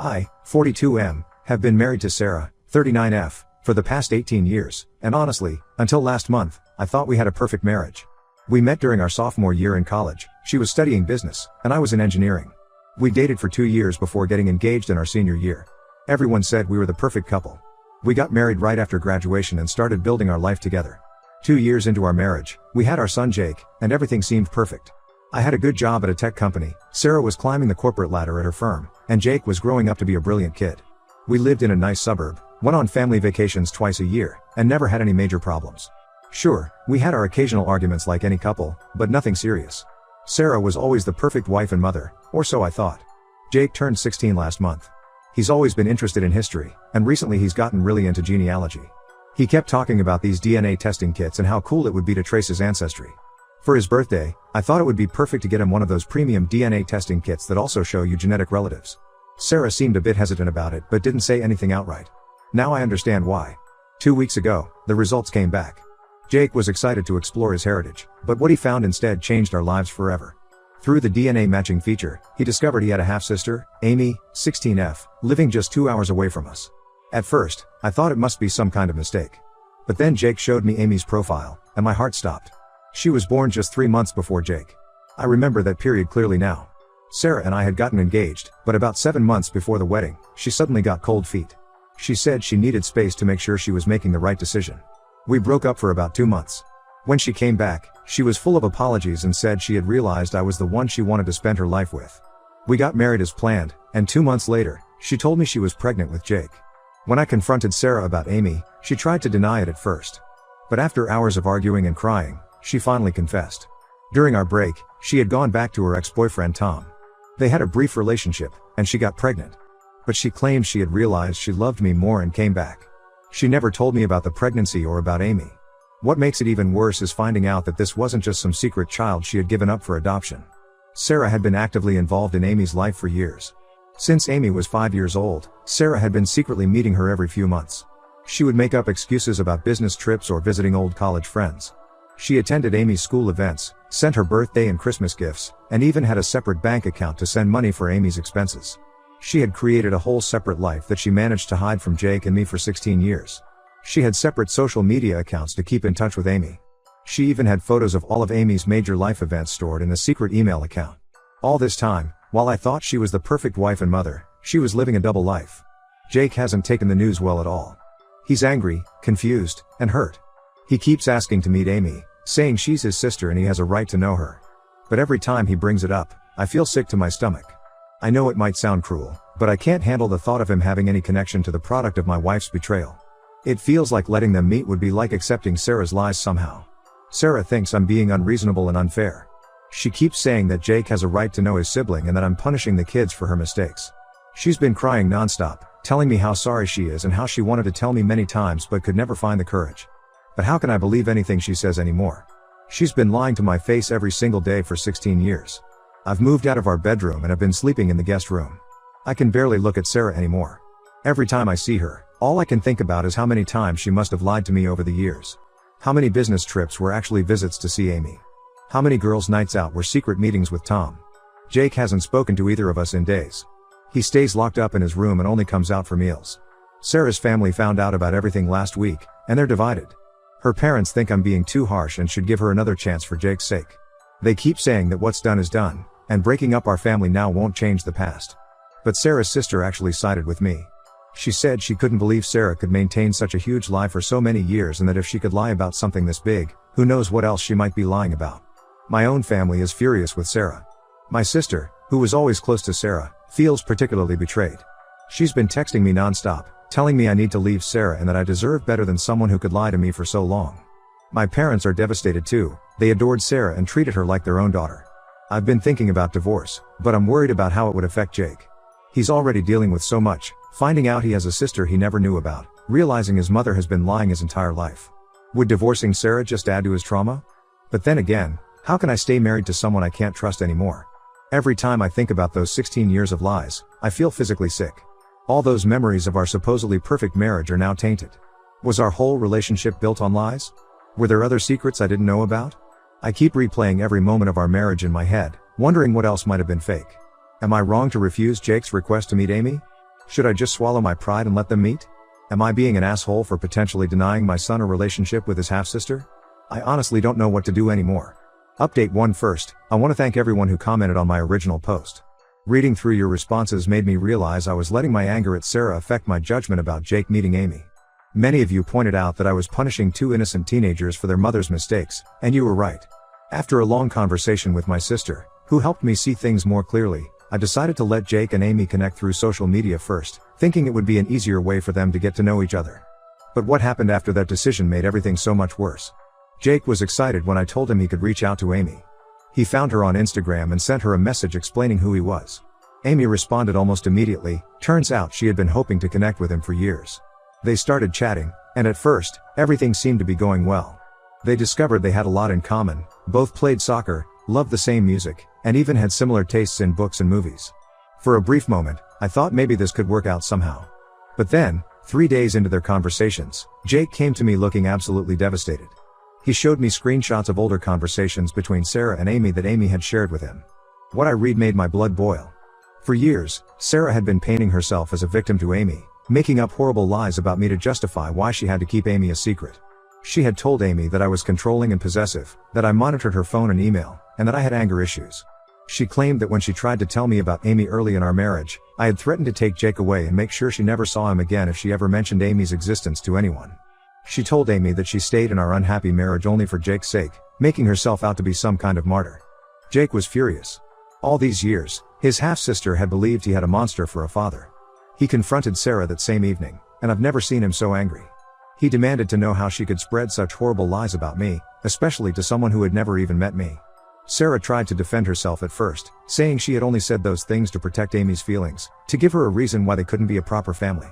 I, 42M, have been married to Sarah, 39F, for the past 18 years, and honestly, until last month, I thought we had a perfect marriage. We met during our sophomore year in college. She was studying business, and I was in engineering. We dated for 2 years before getting engaged in our senior year. Everyone said we were the perfect couple. We got married right after graduation and started building our life together. 2 years into our marriage, we had our son Jake, and everything seemed perfect. I had a good job at a tech company, Sarah was climbing the corporate ladder at her firm, and Jake was growing up to be a brilliant kid. We lived in a nice suburb, went on family vacations twice a year, and never had any major problems. Sure, we had our occasional arguments like any couple, but nothing serious. Sarah was always the perfect wife and mother, or so I thought. Jake turned 16 last month. He's always been interested in history, and recently he's gotten really into genealogy. He kept talking about these DNA testing kits and how cool it would be to trace his ancestry. For his birthday, I thought it would be perfect to get him one of those premium DNA testing kits that also show you genetic relatives. Sarah seemed a bit hesitant about it but didn't say anything outright. Now I understand why. 2 weeks ago, the results came back. Jake was excited to explore his heritage, but what he found instead changed our lives forever. Through the DNA matching feature, he discovered he had a half-sister, Amy, 16F, living just 2 hours away from us. At first, I thought it must be some kind of mistake. But then Jake showed me Amy's profile, and my heart stopped. She was born just 3 months before Jake. I remember that period clearly now. Sarah and I had gotten engaged, but about 7 months before the wedding, she suddenly got cold feet. She said she needed space to make sure she was making the right decision. We broke up for about 2 months. When she came back, she was full of apologies and said she had realized I was the one she wanted to spend her life with. We got married as planned, and 2 months later, she told me she was pregnant with Jake. When I confronted Sarah about Amy, she tried to deny it at first. But after hours of arguing and crying, she finally confessed. During our break, she had gone back to her ex-boyfriend Tom. They had a brief relationship, and she got pregnant. But she claimed she had realized she loved me more and came back. She never told me about the pregnancy or about Amy. What makes it even worse is finding out that this wasn't just some secret child she had given up for adoption. Sarah had been actively involved in Amy's life for years. Since Amy was 5 years old, Sarah had been secretly meeting her every few months. She would make up excuses about business trips or visiting old college friends. She attended Amy's school events, sent her birthday and Christmas gifts, and even had a separate bank account to send money for Amy's expenses. She had created a whole separate life that she managed to hide from Jake and me for 16 years. She had separate social media accounts to keep in touch with Amy. She even had photos of all of Amy's major life events stored in a secret email account. All this time, while I thought she was the perfect wife and mother, she was living a double life. Jake hasn't taken the news well at all. He's angry, confused, and hurt. He keeps asking to meet Amy, saying she's his sister and he has a right to know her. But every time he brings it up, I feel sick to my stomach. I know it might sound cruel, but I can't handle the thought of him having any connection to the product of my wife's betrayal. It feels like letting them meet would be like accepting Sarah's lies somehow. Sarah thinks I'm being unreasonable and unfair. She keeps saying that Jake has a right to know his sibling and that I'm punishing the kids for her mistakes. She's been crying nonstop, telling me how sorry she is and how she wanted to tell me many times but could never find the courage. But how can I believe anything she says anymore? She's been lying to my face every single day for 16 years. I've moved out of our bedroom and have been sleeping in the guest room. I can barely look at Sarah anymore. Every time I see her, all I can think about is how many times she must have lied to me over the years. How many business trips were actually visits to see Amy? How many girls' nights out were secret meetings with Tom? Jake hasn't spoken to either of us in days. He stays locked up in his room and only comes out for meals. Sarah's family found out about everything last week, and they're divided. Her parents think I'm being too harsh and should give her another chance for Jake's sake. They keep saying that what's done is done, and breaking up our family now won't change the past. But Sarah's sister actually sided with me. She said she couldn't believe Sarah could maintain such a huge lie for so many years and that if she could lie about something this big, who knows what else she might be lying about. My own family is furious with Sarah. My sister, who was always close to Sarah, feels particularly betrayed. She's been texting me nonstop, telling me I need to leave Sarah and that I deserve better than someone who could lie to me for so long. My parents are devastated too. They adored Sarah and treated her like their own daughter. I've been thinking about divorce, but I'm worried about how it would affect Jake. He's already dealing with so much, finding out he has a sister he never knew about, realizing his mother has been lying his entire life. Would divorcing Sarah just add to his trauma? But then again, how can I stay married to someone I can't trust anymore? Every time I think about those 16 years of lies, I feel physically sick. All those memories of our supposedly perfect marriage are now tainted. Was our whole relationship built on lies? Were there other secrets I didn't know about? I keep replaying every moment of our marriage in my head, wondering what else might have been fake. Am I wrong to refuse Jake's request to meet Amy? Should I just swallow my pride and let them meet? Am I being an asshole for potentially denying my son a relationship with his half-sister? I honestly don't know what to do anymore. Update 1 first, I want to thank everyone who commented on my original post. Reading through your responses made me realize I was letting my anger at Sarah affect my judgment about Jake meeting Amy. Many of you pointed out that I was punishing two innocent teenagers for their mother's mistakes, and you were right. After a long conversation with my sister, who helped me see things more clearly, I decided to let Jake and Amy connect through social media first, thinking it would be an easier way for them to get to know each other. But what happened after that decision made everything so much worse. Jake was excited when I told him he could reach out to Amy. He found her on Instagram and sent her a message explaining who he was. Amy responded almost immediately. Turns out she had been hoping to connect with him for years. They started chatting, and at first, everything seemed to be going well. They discovered they had a lot in common, both played soccer, loved the same music, and even had similar tastes in books and movies. For a brief moment, I thought maybe this could work out somehow. But then, 3 days into their conversations, Jake came to me looking absolutely devastated. He showed me screenshots of older conversations between Sarah and Amy that Amy had shared with him. What I read made my blood boil. For years, Sarah had been painting herself as a victim to Amy, making up horrible lies about me to justify why she had to keep Amy a secret. She had told Amy that I was controlling and possessive, that I monitored her phone and email, and that I had anger issues. She claimed that when she tried to tell me about Amy early in our marriage, I had threatened to take Jake away and make sure she never saw him again if she ever mentioned Amy's existence to anyone. She told Amy that she stayed in our unhappy marriage only for Jake's sake, making herself out to be some kind of martyr. Jake was furious. All these years, his half-sister had believed he had a monster for a father. He confronted Sarah that same evening, and I've never seen him so angry. He demanded to know how she could spread such horrible lies about me, especially to someone who had never even met me. Sarah tried to defend herself at first, saying she had only said those things to protect Amy's feelings, to give her a reason why they couldn't be a proper family.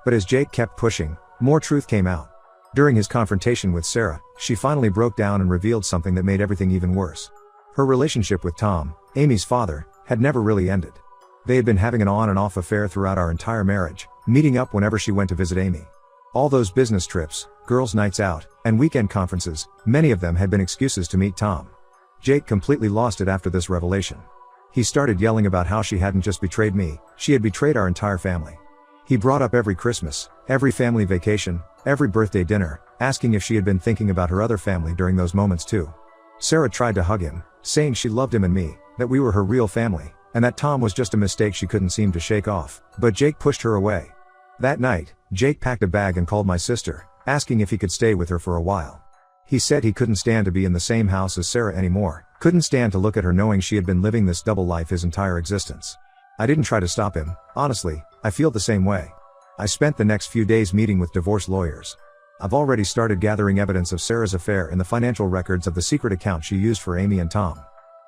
But as Jake kept pushing, more truth came out. During his confrontation with Sarah, she finally broke down and revealed something that made everything even worse. Her relationship with Tom, Amy's father, had never really ended. They had been having an on and off affair throughout our entire marriage, meeting up whenever she went to visit Amy. All those business trips, girls' nights out, and weekend conferences, many of them had been excuses to meet Tom. Jake completely lost it after this revelation. He started yelling about how she hadn't just betrayed me, she had betrayed our entire family. He brought up every Christmas, every family vacation, every birthday dinner, asking if she had been thinking about her other family during those moments too. Sarah tried to hug him, saying she loved him and me, that we were her real family, and that Tom was just a mistake she couldn't seem to shake off, but Jake pushed her away. That night, Jake packed a bag and called my sister, asking if he could stay with her for a while. He said he couldn't stand to be in the same house as Sarah anymore, couldn't stand to look at her knowing she had been living this double life his entire existence. I didn't try to stop him, honestly, I feel the same way. I spent the next few days meeting with divorce lawyers. I've already started gathering evidence of Sarah's affair in the financial records of the secret account she used for Amy and Tom.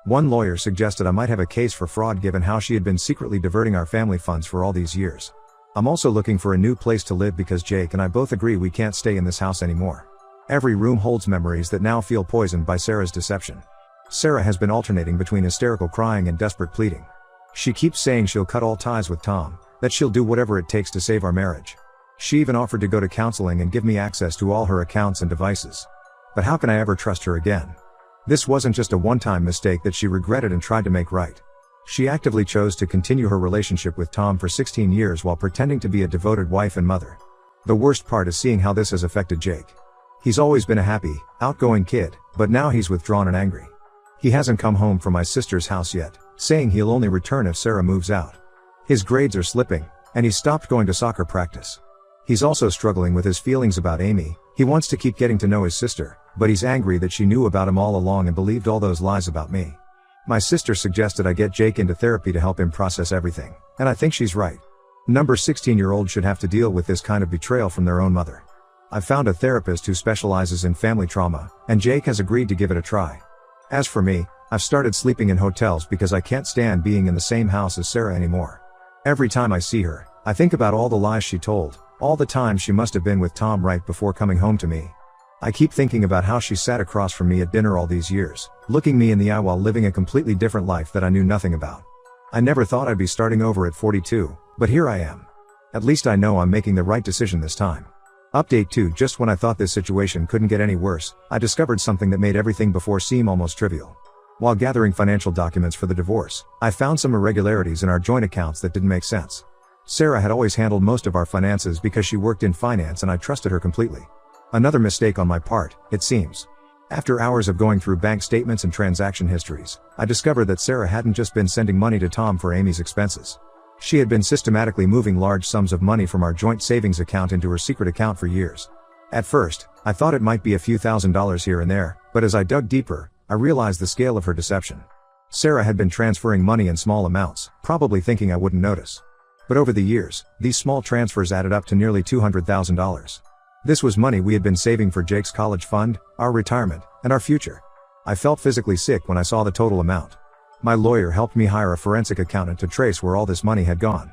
One lawyer suggested I might have a case for fraud given how she had been secretly diverting our family funds for all these years. I'm also looking for a new place to live because Jake and I both agree we can't stay in this house anymore. Every room holds memories that now feel poisoned by Sarah's deception. Sarah has been alternating between hysterical crying and desperate pleading. She keeps saying she'll cut all ties with Tom, that she'll do whatever it takes to save our marriage. She even offered to go to counseling and give me access to all her accounts and devices. But how can I ever trust her again? This wasn't just a one-time mistake that she regretted and tried to make right. She actively chose to continue her relationship with Tom for 16 years while pretending to be a devoted wife and mother. The worst part is seeing how this has affected Jake. He's always been a happy, outgoing kid, but now he's withdrawn and angry. He hasn't come home from my sister's house yet, saying he'll only return if Sarah moves out. His grades are slipping, and he's stopped going to soccer practice. He's also struggling with his feelings about Amy. He wants to keep getting to know his sister, but he's angry that she knew about him all along and believed all those lies about me. My sister suggested I get Jake into therapy to help him process everything, and I think she's right. Number 16-year-olds should have to deal with this kind of betrayal from their own mother. I've found a therapist who specializes in family trauma, and Jake has agreed to give it a try. As for me, I've started sleeping in hotels because I can't stand being in the same house as Sarah anymore. Every time I see her, I think about all the lies she told, all the time she must have been with Tom right before coming home to me. I keep thinking about how she sat across from me at dinner all these years, looking me in the eye while living a completely different life that I knew nothing about. I never thought I'd be starting over at 42, but here I am. At least I know I'm making the right decision this time. Update 2. Just when I thought this situation couldn't get any worse, I discovered something that made everything before seem almost trivial. While gathering financial documents for the divorce, I found some irregularities in our joint accounts that didn't make sense. Sarah had always handled most of our finances because she worked in finance and I trusted her completely. Another mistake on my part, it seems. After hours of going through bank statements and transaction histories, I discovered that Sarah hadn't just been sending money to Tom for Amy's expenses. She had been systematically moving large sums of money from our joint savings account into her secret account for years. At first, I thought it might be a few $1,000s here and there, but as I dug deeper, I realized the scale of her deception. Sarah had been transferring money in small amounts, probably thinking I wouldn't notice. But over the years, these small transfers added up to nearly $200,000. This was money we had been saving for Jake's college fund, our retirement, and our future. I felt physically sick when I saw the total amount. My lawyer helped me hire a forensic accountant to trace where all this money had gone.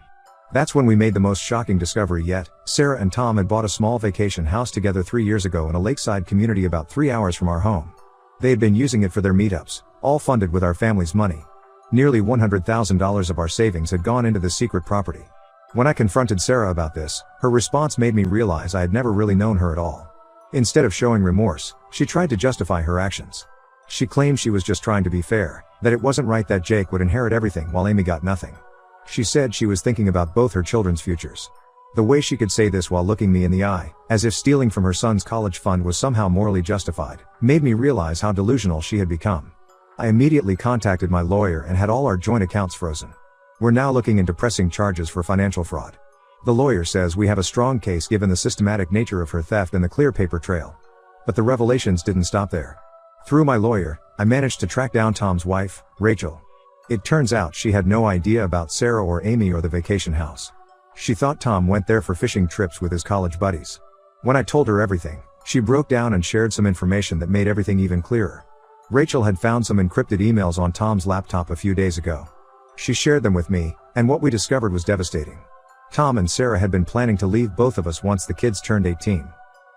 That's when we made the most shocking discovery yet. Sarah and Tom had bought a small vacation house together 3 years ago in a lakeside community about 3 hours from our home. They had been using it for their meetups, all funded with our family's money. Nearly $100,000 of our savings had gone into this secret property. When I confronted Sarah about this, her response made me realize I had never really known her at all. Instead of showing remorse, she tried to justify her actions. She claimed she was just trying to be fair, that it wasn't right that Jake would inherit everything while Amy got nothing. She said she was thinking about both her children's futures. The way she could say this while looking me in the eye, as if stealing from her son's college fund was somehow morally justified, made me realize how delusional she had become. I immediately contacted my lawyer and had all our joint accounts frozen. We're now looking into pressing charges for financial fraud. The lawyer says we have a strong case given the systematic nature of her theft and the clear paper trail. But the revelations didn't stop there. Through my lawyer, I managed to track down Tom's wife, Rachel. It turns out she had no idea about Sarah or Amy or the vacation house. She thought Tom went there for fishing trips with his college buddies. When I told her everything, she broke down and shared some information that made everything even clearer. Rachel had found some encrypted emails on Tom's laptop a few days ago. She shared them with me, and what we discovered was devastating. Tom and Sarah had been planning to leave both of us once the kids turned 18.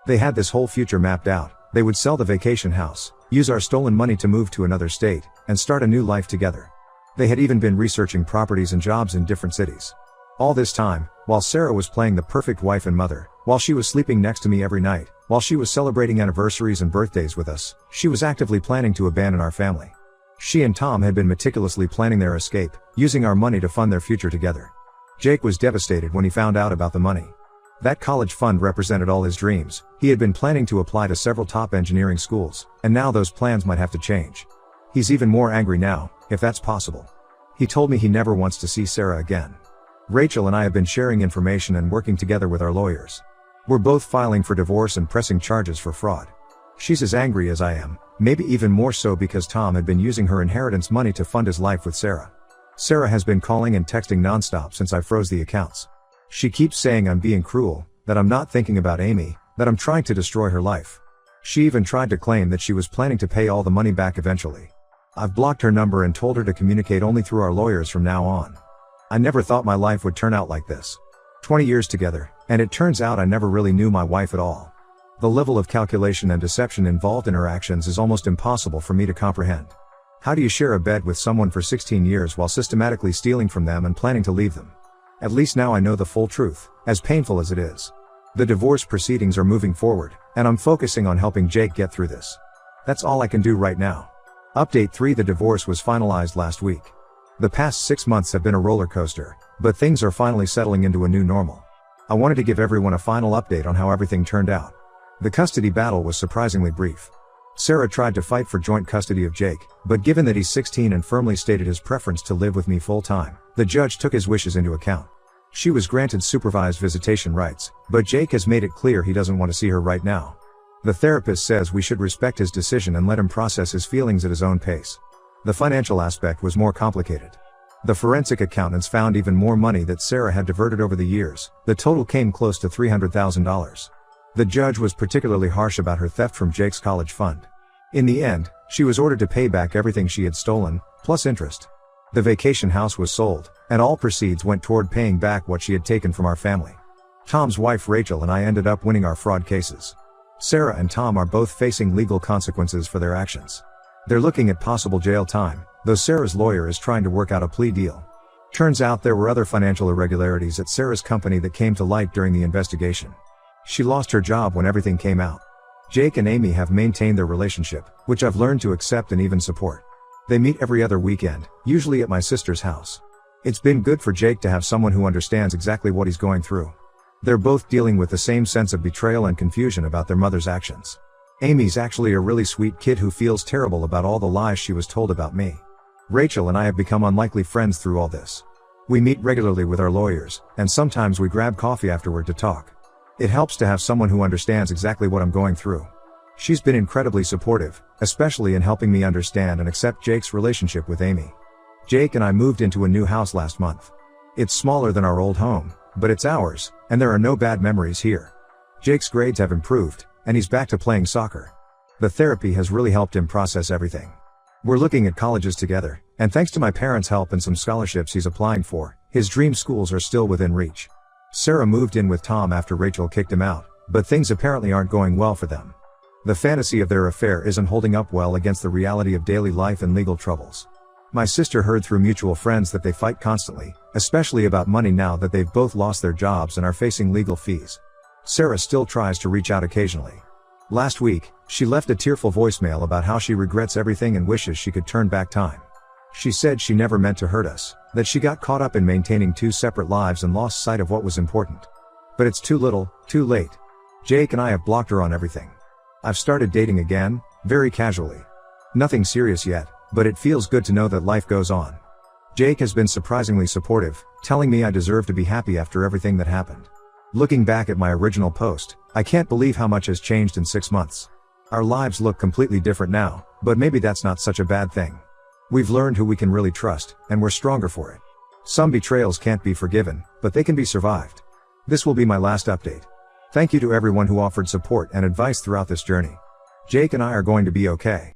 They had this whole future mapped out. They would sell the vacation house, use our stolen money to move to another state, and start a new life together. They had even been researching properties and jobs in different cities. All this time, while Sarah was playing the perfect wife and mother, while she was sleeping next to me every night, while she was celebrating anniversaries and birthdays with us, she was actively planning to abandon our family. She and Tom had been meticulously planning their escape, using our money to fund their future together. Jake was devastated when he found out about the money. That college fund represented all his dreams. He had been planning to apply to several top engineering schools, and now those plans might have to change. He's even more angry now, if that's possible. He told me he never wants to see Sarah again. Rachel and I have been sharing information and working together with our lawyers. We're both filing for divorce and pressing charges for fraud. She's as angry as I am, maybe even more so because Tom had been using her inheritance money to fund his life with Sarah. Sarah has been calling and texting nonstop since I froze the accounts. She keeps saying I'm being cruel, that I'm not thinking about Amy, that I'm trying to destroy her life. She even tried to claim that she was planning to pay all the money back eventually. I've blocked her number and told her to communicate only through our lawyers from now on. I never thought my life would turn out like this. 20 years together, and it turns out I never really knew my wife at all. The level of calculation and deception involved in her actions is almost impossible for me to comprehend. How do you share a bed with someone for 16 years while systematically stealing from them and planning to leave them? At least now I know the full truth, as painful as it is. The divorce proceedings are moving forward, and I'm focusing on helping Jake get through this. That's all I can do right now. Update 3: The divorce was finalized last week. The past 6 months have been a roller coaster, but things are finally settling into a new normal. I wanted to give everyone a final update on how everything turned out. The custody battle was surprisingly brief. Sarah tried to fight for joint custody of Jake, but given that he's 16 and firmly stated his preference to live with me full-time, the judge took his wishes into account. She was granted supervised visitation rights, but Jake has made it clear he doesn't want to see her right now. The therapist says we should respect his decision and let him process his feelings at his own pace. The financial aspect was more complicated. The forensic accountants found even more money that Sarah had diverted over the years. The total came close to $300,000. The judge was particularly harsh about her theft from Jake's college fund. In the end, she was ordered to pay back everything she had stolen, plus interest. The vacation house was sold, and all proceeds went toward paying back what she had taken from our family. Tom's wife Rachel and I ended up winning our fraud cases. Sarah and Tom are both facing legal consequences for their actions. They're looking at possible jail time, though Sarah's lawyer is trying to work out a plea deal. Turns out there were other financial irregularities at Sarah's company that came to light during the investigation. She lost her job when everything came out. Jake and Amy have maintained their relationship, which I've learned to accept and even support. They meet every other weekend, usually at my sister's house. It's been good for Jake to have someone who understands exactly what he's going through. They're both dealing with the same sense of betrayal and confusion about their mother's actions. Amy's actually a really sweet kid who feels terrible about all the lies she was told about me. Rachel and I have become unlikely friends through all this. We meet regularly with our lawyers, and sometimes we grab coffee afterward to talk. It helps to have someone who understands exactly what I'm going through. She's been incredibly supportive, especially in helping me understand and accept Jake's relationship with Amy. Jake and I moved into a new house last month. It's smaller than our old home, but it's ours, and there are no bad memories here. Jake's grades have improved, and he's back to playing soccer. The therapy has really helped him process everything. We're looking at colleges together, and thanks to my parents' help and some scholarships he's applying for, his dream schools are still within reach. Sarah moved in with Tom after Rachel kicked him out, but things apparently aren't going well for them. The fantasy of their affair isn't holding up well against the reality of daily life and legal troubles. My sister heard through mutual friends that they fight constantly, especially about money now that they've both lost their jobs and are facing legal fees. Sarah still tries to reach out occasionally. Last week, she left a tearful voicemail about how she regrets everything and wishes she could turn back time. She said she never meant to hurt us, that she got caught up in maintaining two separate lives and lost sight of what was important. But it's too little, too late. Jake and I have blocked her on everything. I've started dating again, very casually. Nothing serious yet, but it feels good to know that life goes on. Jake has been surprisingly supportive, telling me I deserve to be happy after everything that happened. Looking back at my original post, I can't believe how much has changed in 6 months. Our lives look completely different now, but maybe that's not such a bad thing. We've learned who we can really trust, and we're stronger for it. Some betrayals can't be forgiven, but they can be survived. This will be my last update. Thank you to everyone who offered support and advice throughout this journey. Jake and I are going to be okay.